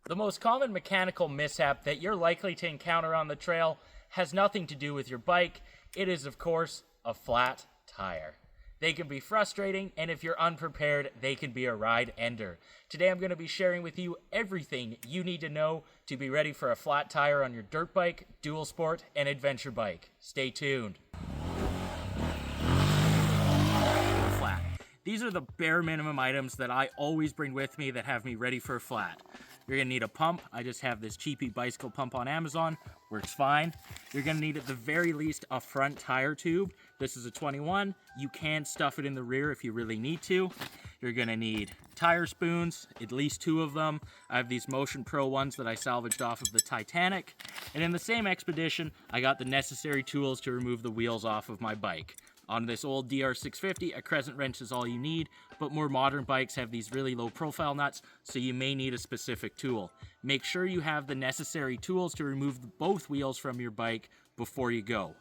The most common mechanical mishap that you're likely to encounter on the trail has nothing to do with your bike. It is, of course, a flat tire. They can be frustrating, and if you're unprepared, they can be a ride ender. Today I'm going to be sharing with you everything you need to know to be ready for a flat tire on your dirt bike, dual sport, and adventure bike. Stay tuned. Flat. These are the bare minimum items that I always bring with me that have me ready for a flat. You're going to need a pump. I just have this cheapy bicycle pump on Amazon. Works fine. You're going to need at the very least a front tire tube. This is a 21. You can stuff it in the rear if you really need to. You're going to need tire spoons, at least 2 of them. I have these Motion Pro ones that I salvaged off of the Titanic. And in the same expedition, I got the necessary tools to remove the wheels off of my bike. On this old DR650, a crescent wrench is all you need, but more modern bikes have these really low profile nuts, so you may need a specific tool. Make sure you have the necessary tools to remove both wheels from your bike before you go.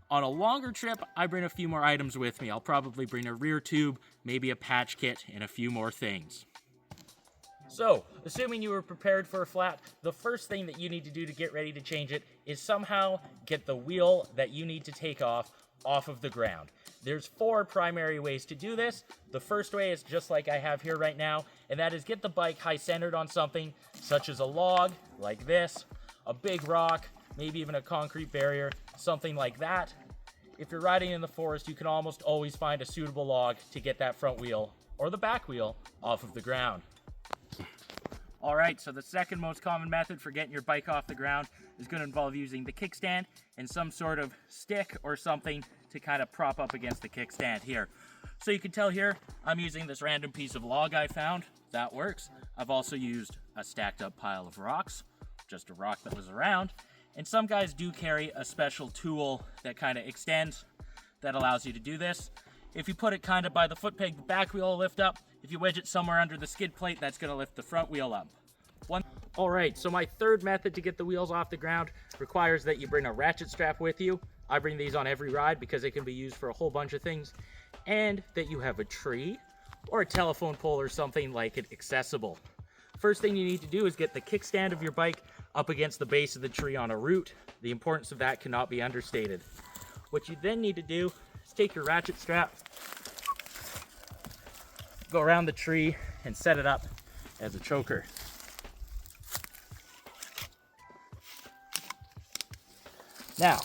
On a longer trip, I bring a few more items with me. I'll probably bring a rear tube, maybe a patch kit, and a few more things. So, assuming you were prepared for a flat, the first thing that you need to do to get ready to change it is somehow get the wheel that you need to take off of the ground. There's 4 primary ways to do this. The first way is just like I have here right now, and that is get the bike high centered on something such as a log, like this, a big rock, maybe even a concrete barrier, something like that. If you're riding in the forest, you can almost always find a suitable log to get that front wheel or the back wheel off of the ground. Alright, so the second most common method for getting your bike off the ground is going to involve using the kickstand and some sort of stick or something to kind of prop up against the kickstand here. So you can tell here, I'm using this random piece of log I found. That works. I've also used a stacked up pile of rocks, just a rock that was around. And some guys do carry a special tool that kind of extends, that allows you to do this. If you put it kind of by the foot peg, the back wheel will lift up. If you wedge it somewhere under the skid plate, that's going to lift the front wheel up. Alright, so my third method to get the wheels off the ground requires that you bring a ratchet strap with you. I bring these on every ride because they can be used for a whole bunch of things. And that you have a tree or a telephone pole or something like it accessible. First thing you need to do is get the kickstand of your bike up against the base of the tree on a root. The importance of that cannot be understated. What you then need to do is take your ratchet strap, go around the tree, and set it up as a choker. Now,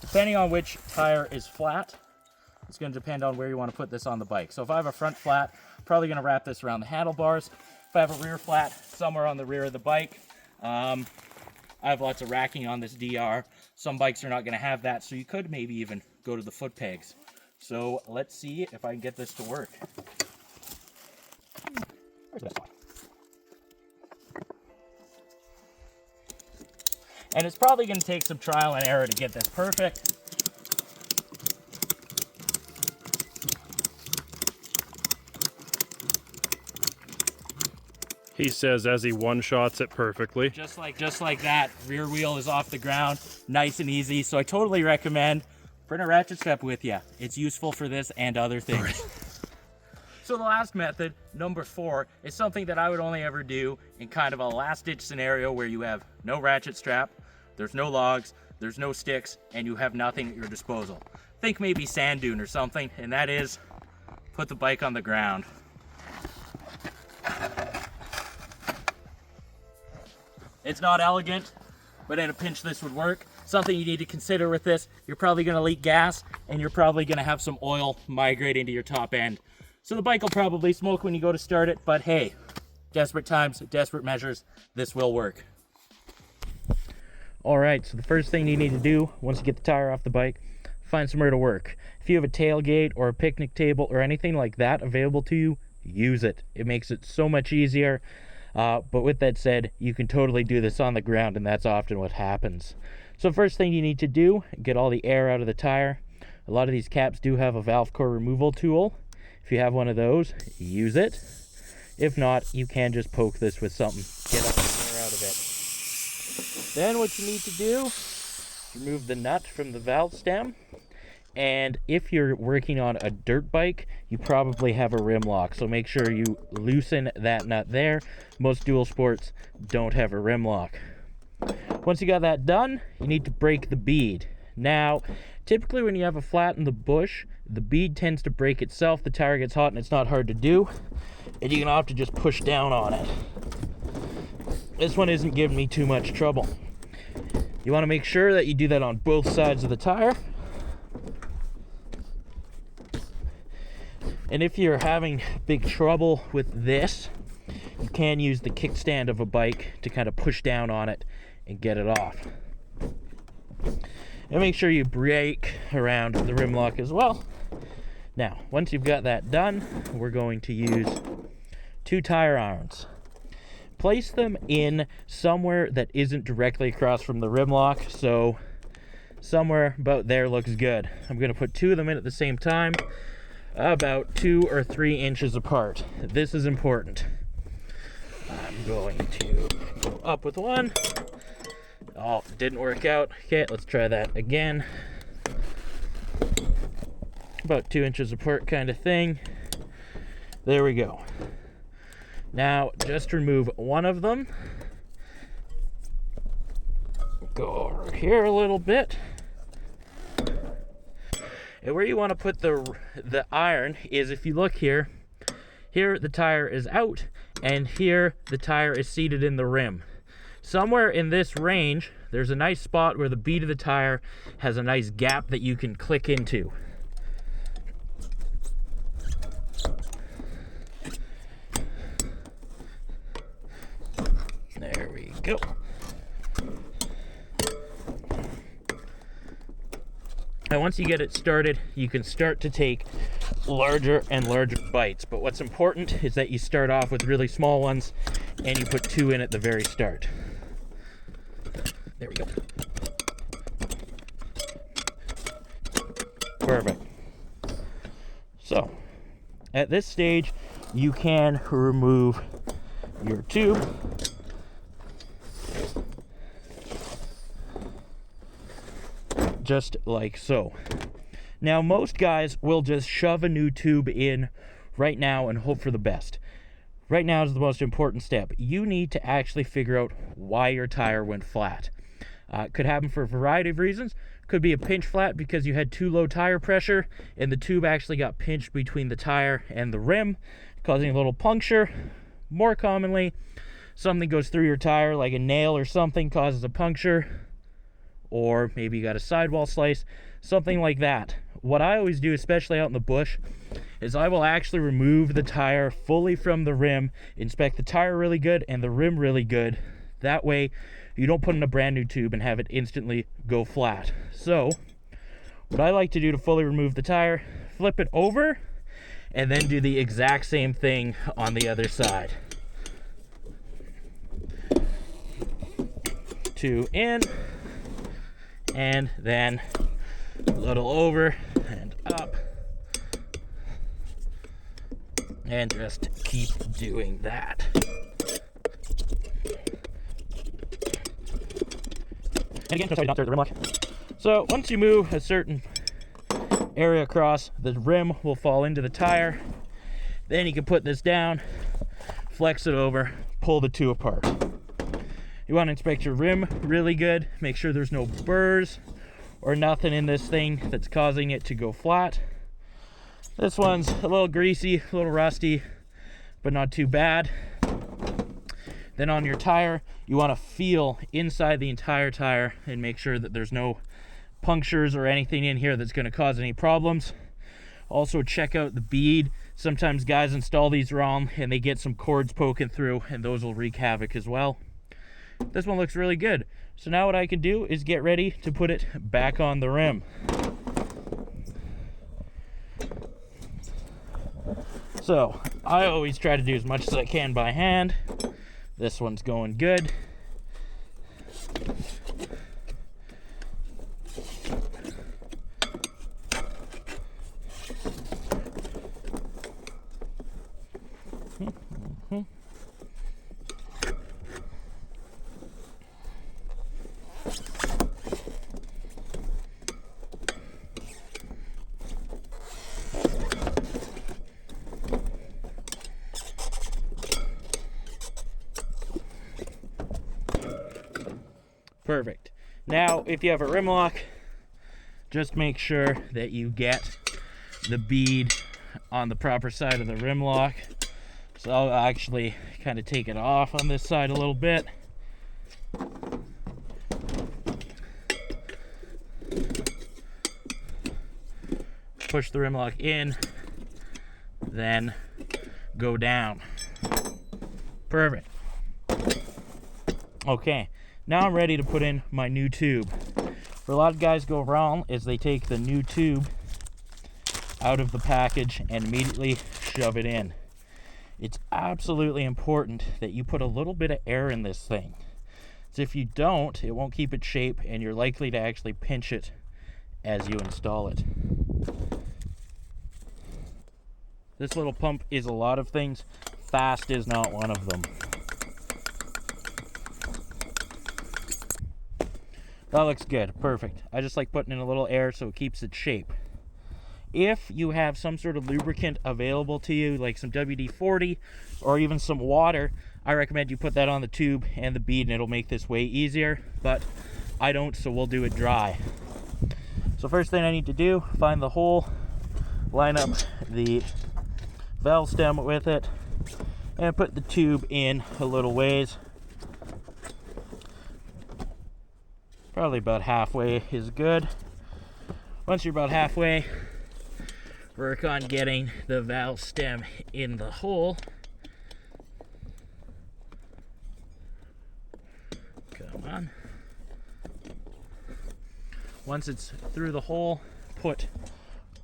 depending on which tire is flat, it's going to depend on where you want to put this on the bike. So if I have a front flat, I'm probably going to wrap this around the handlebars. If I have a rear flat, somewhere on the rear of the bike. I have lots of racking on this DR. Some bikes are not going to have that, so you could maybe even go to the foot pegs. So let's see if I can get this to work. Where's this one? And it's probably going to take some trial and error to get this perfect. He says as he one-shots it perfectly. Just like that, rear wheel is off the ground, nice and easy. So I totally recommend bring a ratchet strap with you. It's useful for this and other things. Right. So the last method, number 4, is something that I would only ever do in kind of a last-ditch scenario where you have no ratchet strap, there's no logs, there's no sticks, and you have nothing at your disposal. Think maybe sand dune or something, and that is put the bike on the ground. It's not elegant, but in a pinch this would work. Something you need to consider with this, you're probably going to leak gas, and you're probably going to have some oil migrate into your top end. So the bike will probably smoke when you go to start it, but hey, desperate times, desperate measures, this will work. Alright, so the first thing you need to do, once you get the tire off the bike, find somewhere to work. If you have a tailgate or a picnic table or anything like that available to you, use it. It makes it so much easier. But with that said, you can totally do this on the ground, and that's often what happens. So first thing you need to do, get all the air out of the tire. A lot of these caps do have a valve core removal tool. If you have one of those, use it. If not, you can just poke this with something, get all the air out of it. Then what you need to do, remove the nut from the valve stem. And if you're working on a dirt bike, you probably have a rim lock. So make sure you loosen that nut there. Most dual sports don't have a rim lock. Once you got that done, you need to break the bead. Now, typically when you have a flat in the bush, the bead tends to break itself. The tire gets hot and it's not hard to do. And you can opt to just push down on it. This one isn't giving me too much trouble. You want to make sure that you do that on both sides of the tire. And if you're having big trouble with this, you can use the kickstand of a bike to kind of push down on it and get it off. And make sure you brake around the rim lock as well. Now, once you've got that done, we're going to use 2 tire irons. Place them in somewhere that isn't directly across from the rim lock, so somewhere about there looks good. I'm going to put 2 of them in at the same time, about 2 or 3 inches apart. This is important. I'm going to go up with one. Oh, didn't work out. Okay, let's try that again. About 2 inches apart kind of thing. There we go. Now, just remove one of them. Go over here a little bit. And where you want to put the iron is, if you look here, here the tire is out, and here the tire is seated in the rim. Somewhere in this range, there's a nice spot where the bead of the tire has a nice gap that you can click into. There we go. And once you get it started, you can start to take larger and larger bites. But what's important is that you start off with really small ones and you put 2 in at the very start. There we go. Perfect. So, at this stage, you can remove your tube. Just like so. Now, most guys will just shove a new tube in right now and hope for the best. Right now is the most important step. You need to actually figure out why your tire went flat. It could happen for a variety of reasons. Could be a pinch flat because you had too low tire pressure and the tube actually got pinched between the tire and the rim, causing a little puncture. More commonly, something goes through your tire, like a nail or something causes a puncture. Or maybe you got a sidewall slice, something like that. What I always do, especially out in the bush, is I will actually remove the tire fully from the rim, inspect the tire really good and the rim really good. That way, you don't put in a brand new tube and have it instantly go flat. So, what I like to do to fully remove the tire, flip it over, and then do the exact same thing on the other side. 2 in. And then a little over and up, and just keep doing that. And again, that's why you don't start the rim lock. So once you move a certain area across, the rim will fall into the tire. Then you can put this down, flex it over, pull the 2 apart. You want to inspect your rim really good, make sure there's no burrs or nothing in this thing that's causing it to go flat. This one's a little greasy, a little rusty, but not too bad. Then on your tire, you want to feel inside the entire tire and make sure that there's no punctures or anything in here that's going to cause any problems. Also check out the bead. Sometimes guys install these wrong and they get some cords poking through, and those will wreak havoc as well. This one looks really good. So now what I can do is get ready to put it back on the rim. So I always try to do as much as I can by hand. This one's going good. Perfect. Now, if you have a rim lock, just make sure that you get the bead on the proper side of the rim lock. So I'll actually kind of take it off on this side a little bit. Push the rim lock in, then go down. Perfect. Okay, now I'm ready to put in my new tube. Where a lot of guys go wrong is they take the new tube out of the package and immediately shove it in. It's absolutely important that you put a little bit of air in this thing. So if you don't, it won't keep its shape and you're likely to actually pinch it as you install it. This little pump is a lot of things. Fast is not one of them. That looks good, perfect. I just like putting in a little air so it keeps its shape. If you have some sort of lubricant available to you, like some WD-40 or even some water, I recommend you put that on the tube and the bead and it'll make this way easier, but I don't, so we'll do it dry. So first thing I need to do, find the hole, line up the valve stem with it, and put the tube in a little ways. Probably about halfway is good. Once you're about halfway, work on getting the valve stem in the hole. Come on. Once it's through the hole, put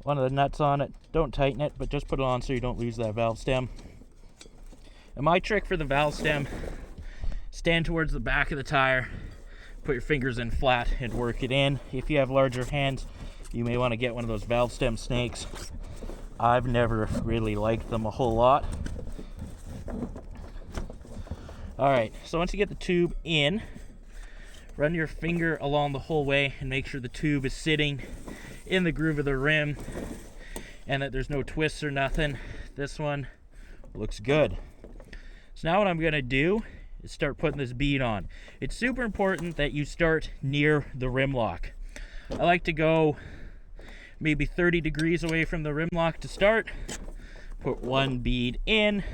one of the nuts on it. Don't tighten it, but just put it on so you don't lose that valve stem. And my trick for the valve stem, stand towards the back of the tire, put your fingers in flat and work it in. If you have larger hands, you may want to get one of those valve stem snakes. I've never really liked them a whole lot. Alright, so once you get the tube in, run your finger along the whole way and make sure the tube is sitting in the groove of the rim and that there's no twists or nothing. This one looks good. So now what I'm going to do is start putting this bead on. It's super important that you start near the rim lock. I like to go maybe 30 degrees away from the rim lock to start. Put one bead in,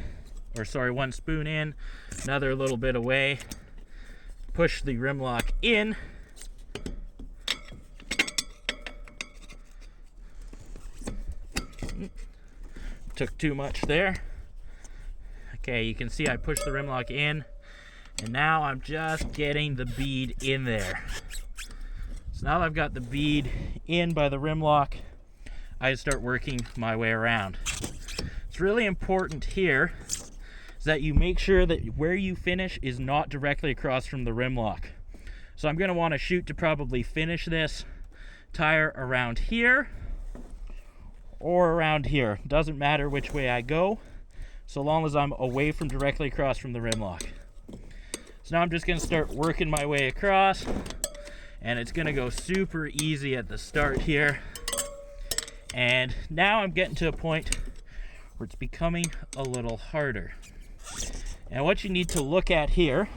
one spoon in, another little bit away. Push the rim lock in. Took too much there. Okay, you can see I pushed the rim lock in, and now I'm just getting the bead in there. So now that I've got the bead in by the rim lock, I start working my way around. It's really important here is that you make sure that where you finish is not directly across from the rim lock. So I'm going to want to shoot to probably finish this tire around here or around here. Doesn't matter which way I go, so long as I'm away from directly across from the rim lock. So now I'm just going to start working my way across, and it's going to go super easy at the start here. And now I'm getting to a point where it's becoming a little harder. And what you need to look at here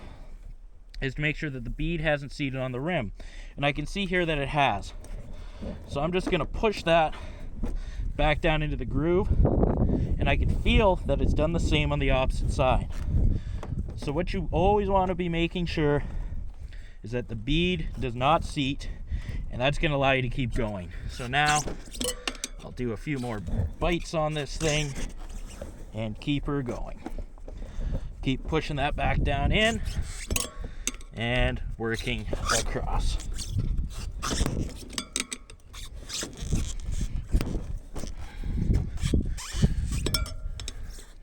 is to make sure that the bead hasn't seated on the rim. And I can see here that it has. So I'm just going to push that back down into the groove, and I can feel that it's done the same on the opposite side. So what you always want to be making sure is that the bead does not seat, and that's going to allow you to keep going. So now I'll do a few more bites on this thing and keep her going. Keep pushing that back down in and working across.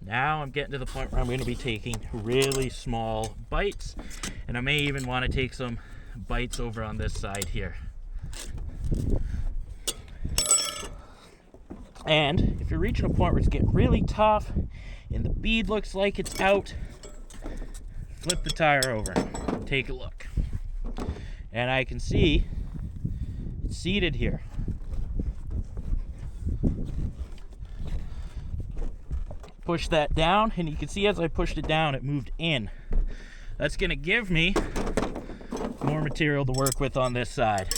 Now I'm getting to the point where I'm going to be taking really small bites, and I may even want to take some bites over on this side here. And if you're reaching a point where it's getting really tough and the bead looks like it's out, flip the tire over, take a look. And I can see it's seated here. Push that down, and you can see as I pushed it down, it moved in. That's going to give me more material to work with on this side.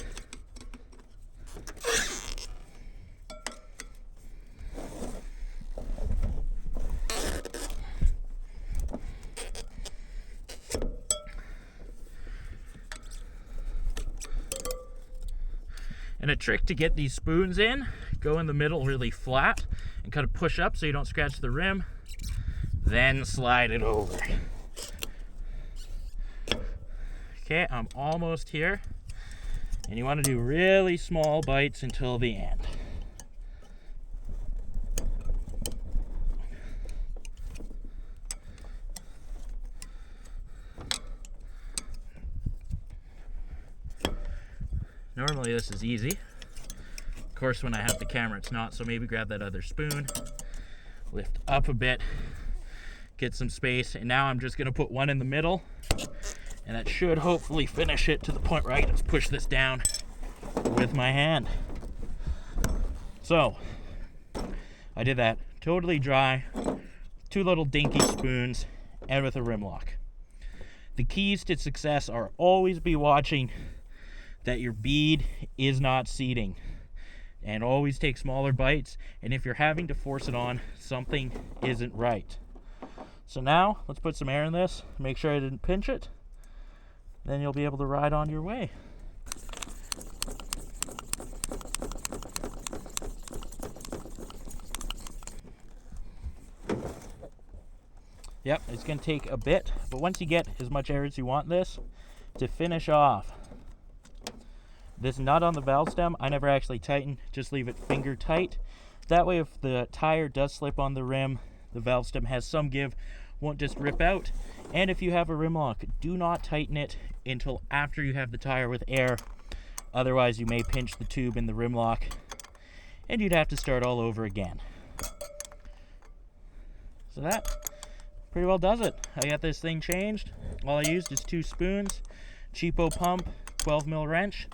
And a trick to get these spoons in, go in the middle really flat and kind of push up so you don't scratch the rim, then slide it over. Okay, I'm almost here. And you want to do really small bites until the end. Normally this is easy. Of course, when I have the camera, it's not, so maybe grab that other spoon, lift up a bit, get some space, and now I'm just gonna put one in the middle, and that should hopefully finish it to the point where I can just push this down with my hand. So, I did that totally dry, 2 little dinky spoons, and with a rim lock. The keys to success are always be watching that your bead is not seating, and always take smaller bites, and if you're having to force it on, something isn't right. So now let's put some air in this, make sure I didn't pinch it, then you'll be able to ride on your way. Yep, it's gonna take a bit, but once you get as much air as you want this, to finish off this nut on the valve stem, I never actually tighten, just leave it finger tight. That way if the tire does slip on the rim, the valve stem has some give, won't just rip out. And if you have a rim lock, do not tighten it until after you have the tire with air. Otherwise you may pinch the tube in the rim lock and you'd have to start all over again. So that pretty well does it. I got this thing changed. All I used is 2 spoons, cheapo pump, 12mm wrench,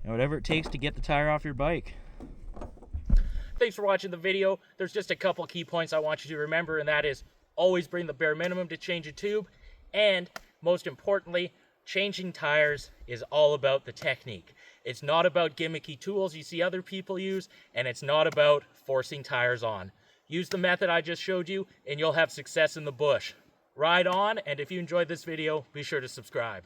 and whatever it takes to get the tire off your bike. Thanks for watching the video. There's just a couple key points I want you to remember, and that is always bring the bare minimum to change a tube, and most importantly, changing tires is all about the technique. It's not about gimmicky tools you see other people use, and it's not about forcing tires on. Use the method I just showed you, and you'll have success in the bush. Ride on, and if you enjoyed this video, be sure to subscribe.